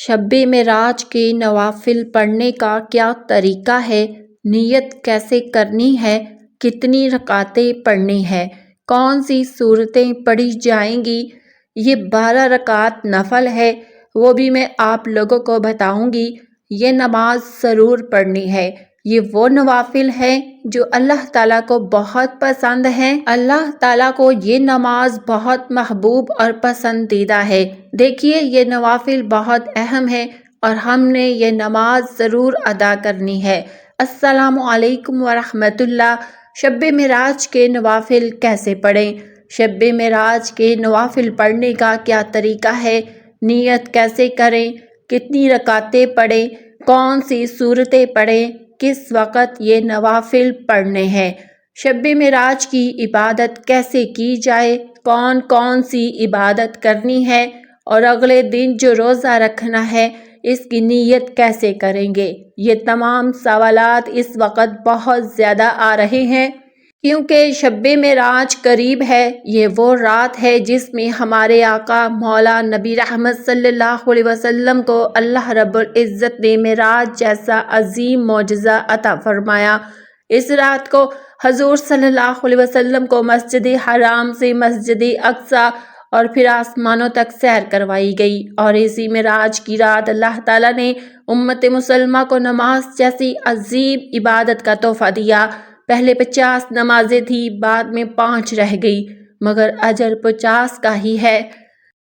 شب معراج کے نوافل پڑھنے کا کیا طریقہ ہے؟ نیت کیسے کرنی ہے؟ کتنی رکعتیں پڑھنی ہے؟ کون سی صورتیں پڑھی جائیں گی؟ یہ 12 رکعت نفل ہے، وہ بھی میں آپ لوگوں کو بتاؤں گی۔ یہ نماز ضرور پڑھنی ہے۔ یہ وہ نوافل ہیں جو اللہ تعالیٰ کو بہت پسند ہیں۔ اللہ تعالیٰ کو یہ نماز بہت محبوب اور پسندیدہ ہے۔ دیکھیے، یہ نوافل بہت اہم ہے اور ہم نے یہ نماز ضرور ادا کرنی ہے۔ السلام علیکم ورحمۃ اللہ۔ شب معراج کے نوافل کیسے پڑھیں؟ شب معراج کے نوافل پڑھنے کا کیا طریقہ ہے؟ نیت کیسے کریں؟ کتنی رکعتیں پڑھیں؟ کون سی صورتیں پڑھیں؟ کس وقت یہ نوافل پڑھنے ہیں؟ شب معراج کی عبادت کیسے کی جائے؟ کون کون سی عبادت کرنی ہے؟ اور اگلے دن جو روزہ رکھنا ہے، اس کی نیت کیسے کریں گے؟ یہ تمام سوالات اس وقت بہت زیادہ آ رہے ہیں، کیونکہ شب معراج قریب ہے۔ یہ وہ رات ہے جس میں ہمارے آقا مولا نبی رحمت صلی اللہ علیہ وسلم کو اللہ رب العزت نے معراج جیسا عظیم معجزہ عطا فرمایا۔ اس رات کو حضور صلی اللہ علیہ وسلم کو مسجد حرام سے مسجد اقصی اور پھر آسمانوں تک سیر کروائی گئی، اور اسی معراج کی رات اللہ تعالیٰ نے امت مسلمہ کو نماز جیسی عظیم عبادت کا تحفہ دیا۔ پہلے 50 نمازیں تھی، بعد میں 5 رہ گئی، مگر اجر 50 کا ہی ہے۔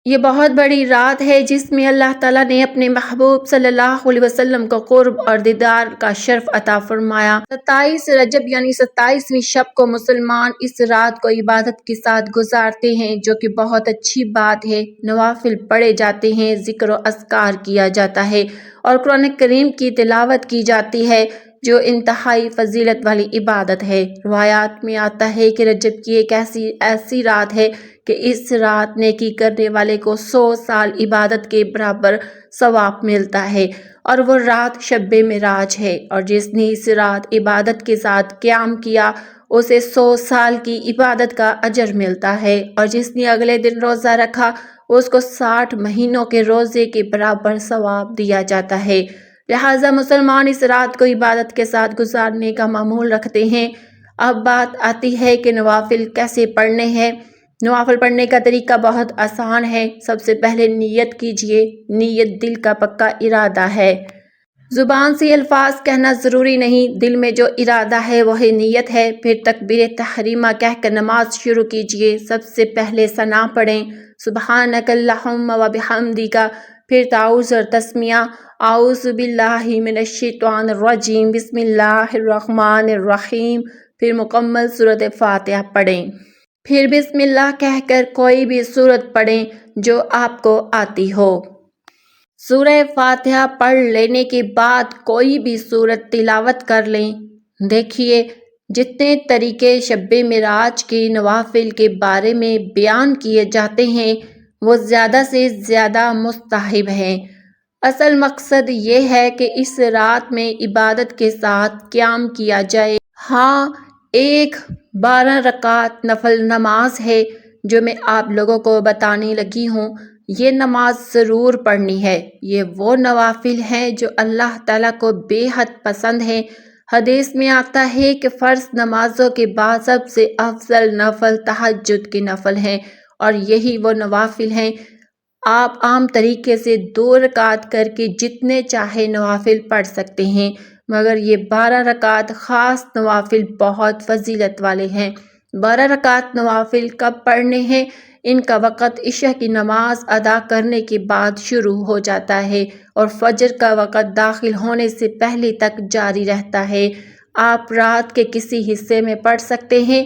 یہ بہت بڑی رات ہے جس میں اللہ تعالیٰ نے اپنے محبوب صلی اللہ علیہ وسلم کو قرب اور دیدار کا شرف عطا فرمایا۔ 27 رجب یعنی 27ویں شب کو مسلمان اس رات کو عبادت کے ساتھ گزارتے ہیں، جو کہ بہت اچھی بات ہے۔ نوافل پڑھے جاتے ہیں، ذکر و اذکار کیا جاتا ہے اور قرآن کریم کی تلاوت کی جاتی ہے، جو انتہائی فضیلت والی عبادت ہے۔ روایات میں آتا ہے کہ رجب کی ایک ایسی رات ہے کہ اس رات نیکی کرنے والے کو 100 سال عبادت کے برابر ثواب ملتا ہے، اور وہ رات شب معراج ہے، اور جس نے اس رات عبادت کے ساتھ قیام کیا اسے 100 سال کی عبادت کا اجر ملتا ہے، اور جس نے اگلے دن روزہ رکھا اس کو 60 مہینوں کے روزے کے برابر ثواب دیا جاتا ہے۔ لہٰذا مسلمان اس رات کو عبادت کے ساتھ گزارنے کا معمول رکھتے ہیں۔ اب بات آتی ہے کہ نوافل کیسے پڑھنے ہیں۔ نوافل پڑھنے کا طریقہ بہت آسان ہے۔ سب سے پہلے نیت کیجئے۔ نیت دل کا پکا ارادہ ہے، زبان سے الفاظ کہنا ضروری نہیں، دل میں جو ارادہ ہے وہی نیت ہے۔ پھر تکبیر تحریمہ کہہ کر نماز شروع کیجئے۔ سب سے پہلے ثنا پڑھیں، سبحانک اللہم و بحمدک، پھر تعوذ اور تسمیہ، اعوذ باللہ من الشیطان الرجیم، بسم اللہ الرحمن الرحیم، پھر مکمل سورۃ فاتحہ پڑھیں۔ پھر بسم اللہ کہہ کر کوئی بھی سورت پڑھیں جو آپ کو آتی ہو۔ سورہ فاتحہ پڑھ لینے کے بعد کوئی بھی سورت تلاوت کر لیں۔ دیکھیے، جتنے طریقے شب معراج کے نوافل کے بارے میں بیان کیے جاتے ہیں وہ زیادہ سے زیادہ مستحب ہیں۔ اصل مقصد یہ ہے کہ اس رات میں عبادت کے ساتھ قیام کیا جائے۔ ہاں، ایک 12 رکعت نفل نماز ہے جو میں آپ لوگوں کو بتانے لگی ہوں۔ یہ نماز ضرور پڑھنی ہے۔ یہ وہ نوافل ہیں جو اللہ تعالیٰ کو بے حد پسند ہیں۔ حدیث میں آتا ہے کہ فرض نمازوں کے بعد سب سے افضل نفل تہجد کے نفل ہیں، اور یہی وہ نوافل ہیں۔ آپ عام طریقے سے 2 رکعت کر کے جتنے چاہے نوافل پڑھ سکتے ہیں، مگر یہ 12 رکعت خاص نوافل بہت فضیلت والے ہیں۔ 12 رکعت نوافل کب پڑھنے ہیں؟ ان کا وقت عشاء کی نماز ادا کرنے کے بعد شروع ہو جاتا ہے اور فجر کا وقت داخل ہونے سے پہلے تک جاری رہتا ہے۔ آپ رات کے کسی حصے میں پڑھ سکتے ہیں،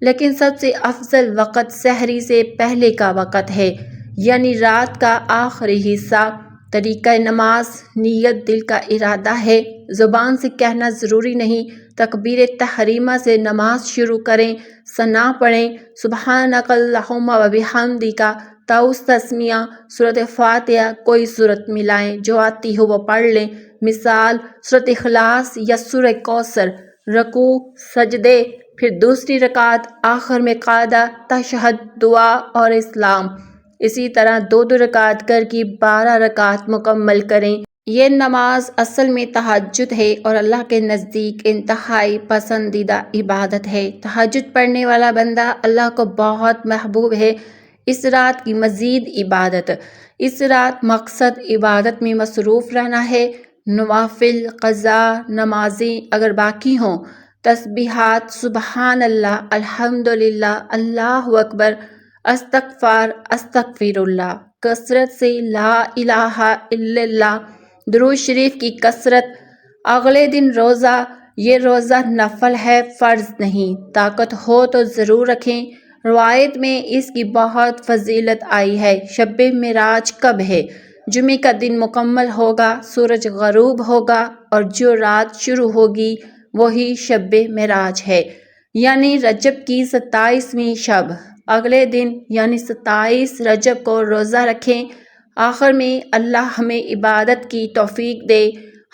لیکن سب سے افضل وقت سحری سے پہلے کا وقت ہے، یعنی رات کا آخری حصہ۔ طریقہ نماز: نیت دل کا ارادہ ہے، زبان سے کہنا ضروری نہیں۔ تکبیر تحریمہ سے نماز شروع کریں، ثنا پڑھیں، سبحانک اللہم و بحمدک، تعوذ، تسمیہ، سورۃ فاتحہ، کوئی سورت ملائیں، جو آتی ہو وہ پڑھ لیں، مثال سورۃ اخلاص یا سورہ کوثر۔ رکوع، سجدے، پھر دوسری رکعت، آخر میں قعدہ، تشہد، دعا اور اسلام۔ اسی طرح 2 رکعت کر کی 12 رکعت مکمل کریں۔ یہ نماز اصل میں تہجد ہے اور اللہ کے نزدیک انتہائی پسندیدہ عبادت ہے۔ تہجد پڑھنے والا بندہ اللہ کو بہت محبوب ہے۔ اس رات کی مزید عبادت، اس رات مقصد عبادت میں مصروف رہنا ہے۔ نوافل قضا نمازیں اگر باقی ہوں، تسبیحات سبحان اللہ، الحمدللہ، اللہ اکبر، استغفر اللہ، کثرت سے لا الہ الا اللہ، درود شریف کی کثرت۔ اگلے دن روزہ، یہ روزہ نفل ہے، فرض نہیں، طاقت ہو تو ضرور رکھیں۔ روایت میں اس کی بہت فضیلت آئی ہے۔ شب معراج کب ہے؟ جمعے کا دن مکمل ہوگا، سورج غروب ہوگا اور جو رات شروع ہوگی وہی شب معراج ہے، یعنی رجب کی 27ویں شب۔ اگلے دن یعنی 27 رجب کو روزہ رکھیں۔ آخر میں اللہ ہمیں عبادت کی توفیق دے،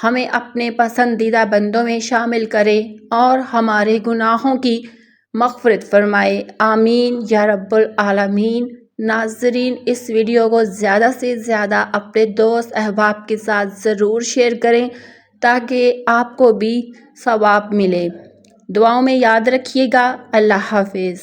ہمیں اپنے پسندیدہ بندوں میں شامل کرے اور ہمارے گناہوں کی مغفرت فرمائے، آمین یا رب العالمین۔ ناظرین، اس ویڈیو کو زیادہ سے زیادہ اپنے دوست احباب کے ساتھ ضرور شیئر کریں تاکہ آپ کو بھی ثواب ملے۔ دعاؤں میں یاد رکھیے گا۔ اللہ حافظ۔